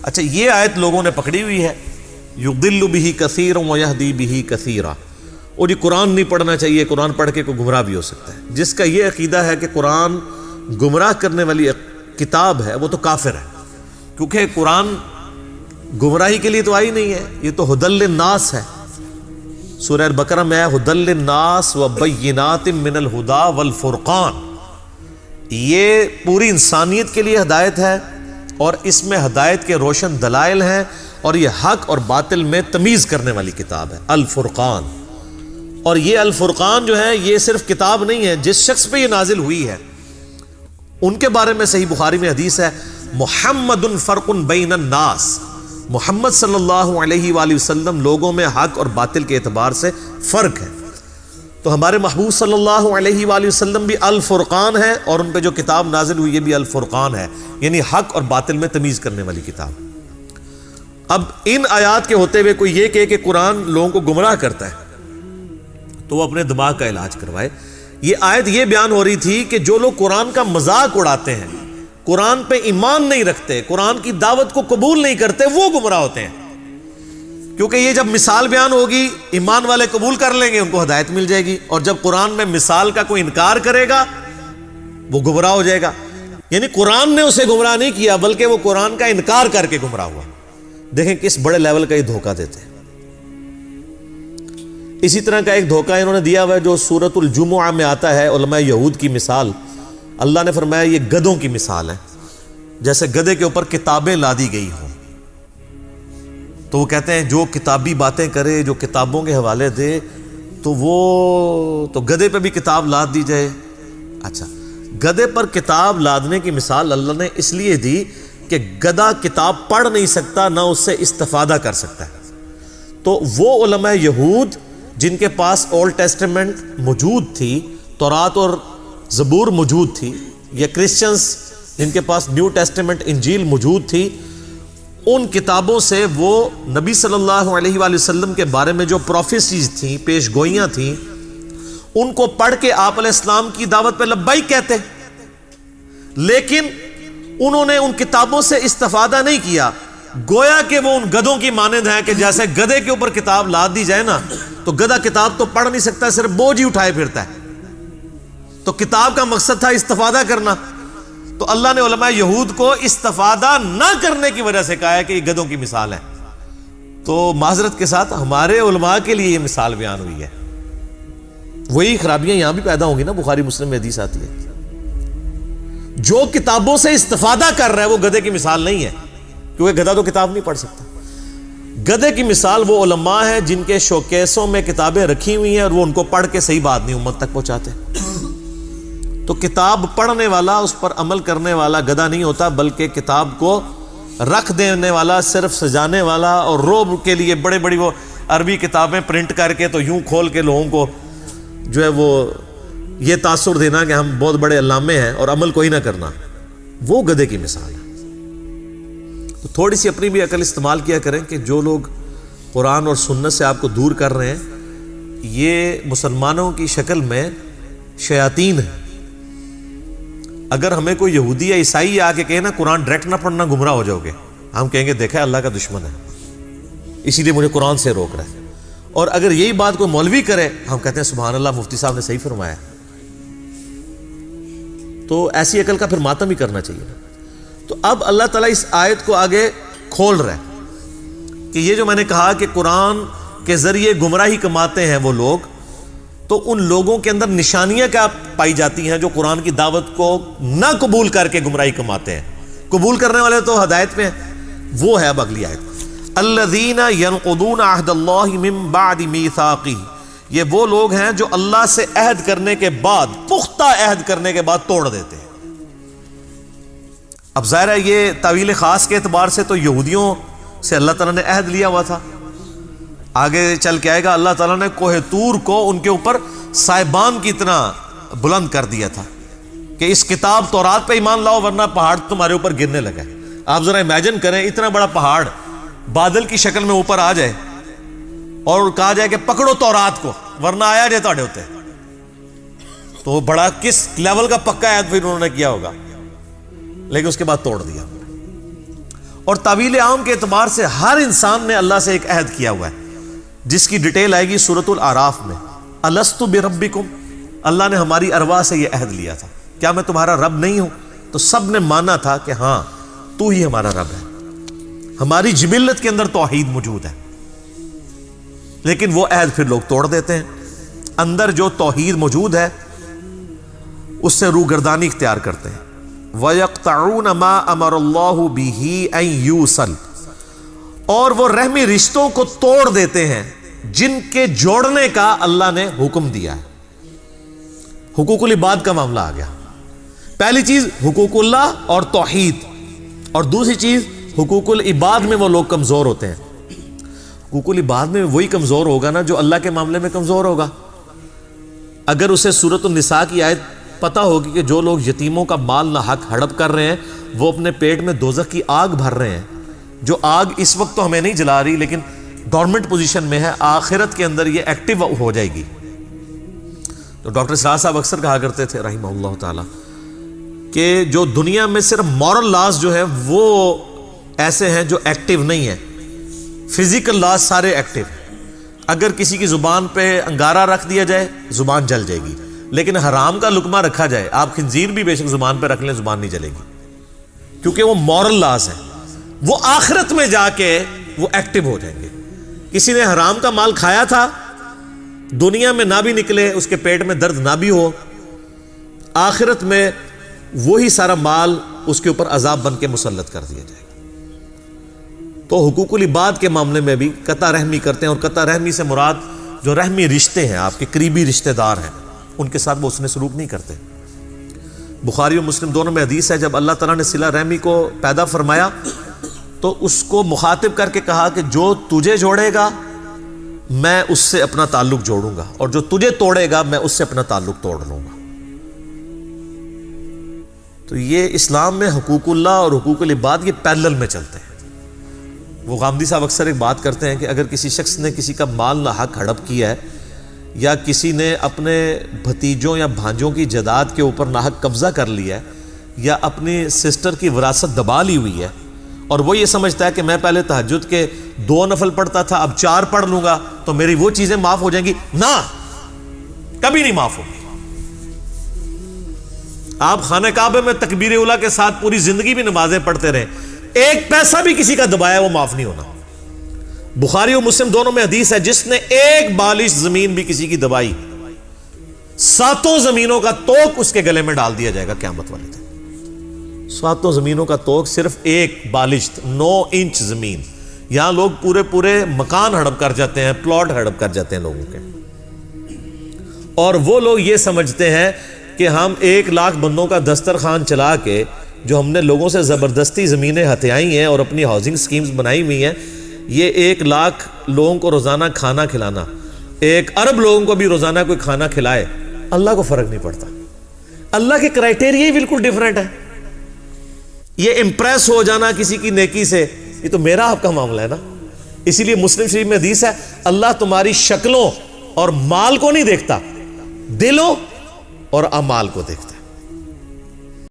اچھا یہ آیت لوگوں نے پکڑی ہوئی ہے، یضل بہ کثیرا ویہدی بہ کثیرا، اور یہ قرآن نہیں پڑھنا چاہیے، قرآن پڑھ کے کوئی گمراہ بھی ہو سکتا ہے۔ جس کا یہ عقیدہ ہے کہ قرآن گمراہ کرنے والی کتاب ہے وہ تو کافر ہے، کیونکہ قرآن گمراہی کے لیے تو آئی نہیں ہے، یہ تو ھدی للناس ہے۔ سورہ البقرہ میں ہے ھدی للناس وبینات من الھدی والفرقان، یہ پوری انسانیت کے لیے ہدایت ہے اور اس میں ہدایت کے روشن دلائل ہیں، اور یہ حق اور باطل میں تمیز کرنے والی کتاب ہے، الفرقان۔ اور یہ الفرقان جو ہے یہ صرف کتاب نہیں ہے، جس شخص پہ یہ نازل ہوئی ہے ان کے بارے میں صحیح بخاری میں حدیث ہے، محمد فرق بین الناس، محمد صلی اللہ علیہ وآلہ وسلم لوگوں میں حق اور باطل کے اعتبار سے فرق ہے۔ تو ہمارے محبوب صلی اللہ علیہ وآلہ وسلم بھی الفرقان ہے، اور ان پہ جو کتاب نازل ہوئی یہ بھی الفرقان ہے، یعنی حق اور باطل میں تمیز کرنے والی کتاب۔ اب ان آیات کے ہوتے ہوئے کوئی یہ کہے کہ قرآن لوگوں کو گمراہ کرتا ہے تو وہ اپنے دماغ کا علاج کروائے۔ یہ آیت یہ بیان ہو رہی تھی کہ جو لوگ قرآن کا مذاق اڑاتے ہیں، قرآن پہ ایمان نہیں رکھتے، قرآن کی دعوت کو قبول نہیں کرتے، وہ گمراہ ہوتے ہیں، کیونکہ یہ جب مثال بیان ہوگی ایمان والے قبول کر لیں گے، ان کو ہدایت مل جائے گی، اور جب قرآن میں مثال کا کوئی انکار کرے گا وہ گمراہ ہو جائے گا۔ یعنی قرآن نے اسے گمراہ نہیں کیا بلکہ وہ قرآن کا انکار کر کے گمراہ ہوا۔ دیکھیں کس بڑے لیول کا یہ دھوکہ دیتے ہیں۔ اسی طرح کا ایک دھوکہ انہوں نے دیا ہوا ہے جو سورۃ الجمعہ میں آتا ہے، علماء یہود کی مثال، اللہ نے فرمایا یہ گدھوں کی مثال ہے، جیسے گدھے کے اوپر کتابیں لادی گئی ہوں۔ تو وہ کہتے ہیں جو کتابی باتیں کرے، جو کتابوں کے حوالے دے، تو وہ تو گدھے پہ بھی کتاب لاد دی جائے۔ اچھا، گدھے پر کتاب لادنے کی مثال اللہ نے اس لیے دی کہ گدھا کتاب پڑھ نہیں سکتا، نہ اس سے استفادہ کر سکتا ہے۔ تو وہ علماء یہود جن کے پاس اولڈ ٹیسٹمنٹ موجود تھی، تورات اور زبور موجود تھی، یا کرسچنز جن کے پاس نیو ٹیسٹمنٹ انجیل موجود تھی، ان کتابوں سے وہ نبی صلی اللہ علیہ وآلہ وسلم کے بارے میں جو پروفیسیز تھیں، پیش گوئیاں تھیں، ان کو پڑھ کے آپ علیہ السلام کی دعوت پہ لبیک کہتے، لیکن انہوں نے ان کتابوں سے استفادہ نہیں کیا، گویا کہ وہ ان گدھوں کی مانند ہیں کہ جیسے گدھے کے اوپر کتاب لاد دی جائے نا، تو گدھا کتاب تو پڑھ نہیں سکتا، صرف بوجھ ہی اٹھائے پھرتا ہے۔ تو کتاب کا مقصد تھا استفادہ کرنا، تو اللہ نے علماء یہود کو استفادہ نہ کرنے کی وجہ سے کہا ہے کہ یہ گدھوں کی مثال ہے۔ تو معذرت کے ساتھ ہمارے علماء کے لیے یہ مثال بیان ہوئی ہے، وہی خرابیاں یہاں بھی پیدا ہوں گی نا، بخاری مسلم میں حدیث آتی ہے۔ جو کتابوں سے استفادہ کر رہا ہے وہ گدھے کی مثال نہیں ہے، کیونکہ گدھا تو کتاب نہیں پڑھ سکتا۔ گدھے کی مثال وہ علماء ہیں جن کے شوکیسوں میں کتابیں رکھی ہوئی ہیں اور وہ ان کو پڑھ کے صحیح بات نہیں امت تک پہنچاتے۔ تو کتاب پڑھنے والا، اس پر عمل کرنے والا گدھا نہیں ہوتا، بلکہ کتاب کو رکھ دینے والا، صرف سجانے والا، اور روب کے لیے بڑے بڑی وہ عربی کتابیں پرنٹ کر کے تو یوں کھول کے لوگوں کو جو ہے وہ یہ تاثر دینا کہ ہم بہت بڑے علامے ہیں اور عمل کوئی نہ کرنا، وہ گدھے کی مثال ہے۔ تو تھوڑی سی اپنی بھی عقل استعمال کیا کریں کہ جو لوگ قرآن اور سنت سے آپ کو دور کر رہے ہیں یہ مسلمانوں کی شکل میں شیاطین ہیں۔ اگر ہمیں کوئی یہودی یا عیسائی آ کے کہے نا قرآن ڈائریکٹ نہ پڑھنا گمراہ ہو جاؤ گے، ہم کہیں گے دیکھا اللہ کا دشمن ہے اسی لیے مجھے قرآن سے روک رہا ہے۔ اور اگر یہی بات کوئی مولوی کرے ہم کہتے ہیں سبحان اللہ، مفتی صاحب نے صحیح فرمایا۔ تو ایسی عقل کا پھر ماتم ہی کرنا چاہیے۔ تو اب اللہ تعالیٰ اس آیت کو آگے کھول رہا ہے کہ یہ جو میں نے کہا کہ قرآن کے ذریعے گمراہی کماتے ہیں وہ لوگ، تو ان لوگوں کے اندر نشانیاں کیا پائی جاتی ہیں جو قرآن کی دعوت کو نہ قبول کر کے گمراہی کماتے ہیں؟ قبول کرنے والے تو ہدایت پہ ہیں۔ وہ ہے اب اگلی آیت، الذین ینقضون عہد اللہ من بعد میثاقہ، یہ وہ لوگ ہیں جو اللہ سے عہد کرنے کے بعد، پختہ عہد کرنے کے بعد توڑ دیتے ہیں۔ اب ظاہر ہے یہ تعویل خاص کے اعتبار سے تو یہودیوں سے اللہ تعالیٰ نے عہد لیا ہوا تھا، آگے چل کے آئے گا اللہ تعالیٰ نے کوہ طور کو ان کے اوپر سائبان کی طرح بلند کر دیا تھا کہ اس کتاب تورات پہ ایمان لاؤ ورنہ پہاڑ تمہارے اوپر گرنے لگا۔ آپ ذرا امیجن کریں اتنا بڑا پہاڑ بادل کی شکل میں اوپر آ جائے اور کہا جائے کہ پکڑو تورات کو ورنہ آیا جائے تھوڑے ہوتے، تو بڑا کس لیول کا پکا عہد پھر انہوں نے کیا ہوگا، لیکن اس کے بعد توڑ دیا۔ اور تعویل عام کے اعتبار سے ہر انسان نے اللہ سے ایک عہد کیا ہوا ہے، جس کی ڈیٹیل آئے گی سورۃ الاعراف میں۔ الست بربکم، اللہ نے ہماری ارواح سے یہ عہد لیا تھا، کیا میں تمہارا رب نہیں ہوں؟ تو سب نے مانا تھا کہ ہاں تو ہی ہمارا رب ہے۔ ہماری جبلت کے اندر توحید موجود ہے، لیکن وہ عہد پھر لوگ توڑ دیتے ہیں۔ اندر جو توحید موجود ہے اس سے روگردانی اختیار کرتے ہیں۔ وَيَقْطَعُونَ مَا أَمَرَ اللَّهُ بِهِ أَن يُوصَلَ، اور وہ رحمی رشتوں کو توڑ دیتے ہیں جن کے جوڑنے کا اللہ نے حکم دیا ہے۔ حقوق العباد کا معاملہ آ گیا۔ پہلی چیز حقوق اللہ اور توحید، اور دوسری چیز حقوق العباد میں وہ لوگ کمزور ہوتے ہیں۔ حقوق العباد میں وہی کمزور ہوگا نا جو اللہ کے معاملے میں کمزور ہوگا۔ اگر اسے سورۃ النساء کی آیت پتہ ہوگی کہ جو لوگ یتیموں کا مال ناحق ہڑپ کر رہے ہیں وہ اپنے پیٹ میں دوزخ کی آگ بھر رہے ہیں، جو آگ اس وقت تو ہمیں نہیں جلا رہی لیکن گورنمنٹ پوزیشن میں ہے، آخرت کے اندر یہ ایکٹیو ہو جائے گی۔ تو ڈاکٹر اسرار صاحب اکثر کہا کرتے تھے رحمہ اللہ تعالی کہ جو دنیا میں صرف مورل لاز جو ہے وہ ایسے ہیں جو ایکٹیو نہیں ہیں، فزیکل لاز سارے ایکٹیو ہیں۔ اگر کسی کی زبان پہ انگارہ رکھ دیا جائے زبان جل جائے گی، لیکن حرام کا لقمہ رکھا جائے، آپ خنزیر بھی بے شک زبان پہ رکھ لیں زبان نہیں جلے گی، کیونکہ وہ مورل لاز ہیں۔ وہ آخرت میں جا کے وہ ایکٹیو ہو جائیں گے۔ کسی نے حرام کا مال کھایا تھا، دنیا میں نہ بھی نکلے، اس کے پیٹ میں درد نہ بھی ہو، آخرت میں وہی سارا مال اس کے اوپر عذاب بن کے مسلط کر دیا جائے گا۔ تو حقوق العباد کے معاملے میں بھی قطع رحمی کرتے ہیں، اور قطع رحمی سے مراد جو رحمی رشتے ہیں، آپ کے قریبی رشتہ دار ہیں، ان کے ساتھ وہ اس نے سلوک نہیں کرتے۔ بخاری و مسلم دونوں میں حدیث ہے، جب اللہ تعالیٰ نے صلہ رحمی کو پیدا فرمایا تو اس کو مخاطب کر کے کہا کہ جو تجھے جوڑے گا میں اس سے اپنا تعلق جوڑوں گا، اور جو تجھے توڑے گا میں اس سے اپنا تعلق توڑ لوں گا۔ تو یہ اسلام میں حقوق اللہ اور حقوق العباد یہ پیرلل میں چلتے ہیں۔ وہ غامدی صاحب اکثر ایک بات کرتے ہیں کہ اگر کسی شخص نے کسی کا مال ناحق ہڑپ کیا ہے، یا کسی نے اپنے بھتیجوں یا بھانجوں کی جائیداد کے اوپر ناحق قبضہ کر لیا ہے، یا اپنی سسٹر کی وراثت دبا لی ہوئی ہے، اور وہ یہ سمجھتا ہے کہ میں پہلے تہجد کے 2 نفل پڑھتا تھا اب 4 پڑھ لوں گا تو میری وہ چیزیں معاف ہو جائیں گی، نہ، کبھی نہیں معاف ہوگی۔ آپ خانہ کعبہ میں تکبیر اولیٰ کے ساتھ پوری زندگی بھی نمازیں پڑھتے رہیں، ایک پیسہ بھی کسی کا دبایا وہ معاف نہیں ہونا۔ بخاری و مسلم دونوں میں حدیث ہے، جس نے ایک بالش زمین بھی کسی کی دبائی 7 زمینوں کا توق اس کے گلے میں ڈال دیا جائے گا قیامت والے دن۔ 7 زمینوں کا توق صرف ایک بالش، 9 انچ زمین۔ یہاں لوگ پورے مکان ہڑپ کر جاتے ہیں، پلاٹ ہڑپ کر جاتے ہیں لوگوں کے، اور وہ لوگ یہ سمجھتے ہیں کہ ہم 1 لاکھ بندوں کا دسترخوان چلا کے جو ہم نے لوگوں سے زبردستی زمینیں ہتھیائی ہیں اور اپنی ہاؤسنگ سکیمز بنائی ہوئی ہیں، یہ 1 لاکھ لوگوں کو روزانہ کھانا کھلانا، 1 ارب لوگوں کو بھی روزانہ کوئی کھانا کھلائے، اللہ کو فرق نہیں پڑتا۔ اللہ کے کرائٹیریا ہی بالکل ڈیفرنٹ ہے۔ یہ امپریس ہو جانا کسی کی نیکی سے، یہ تو میرا آپ کا معاملہ ہے نا۔ اسی لیے مسلم شریف میں حدیث ہے، اللہ تمہاری شکلوں اور مال کو نہیں دیکھتا، دلوں اور اعمال کو دیکھتا ہے۔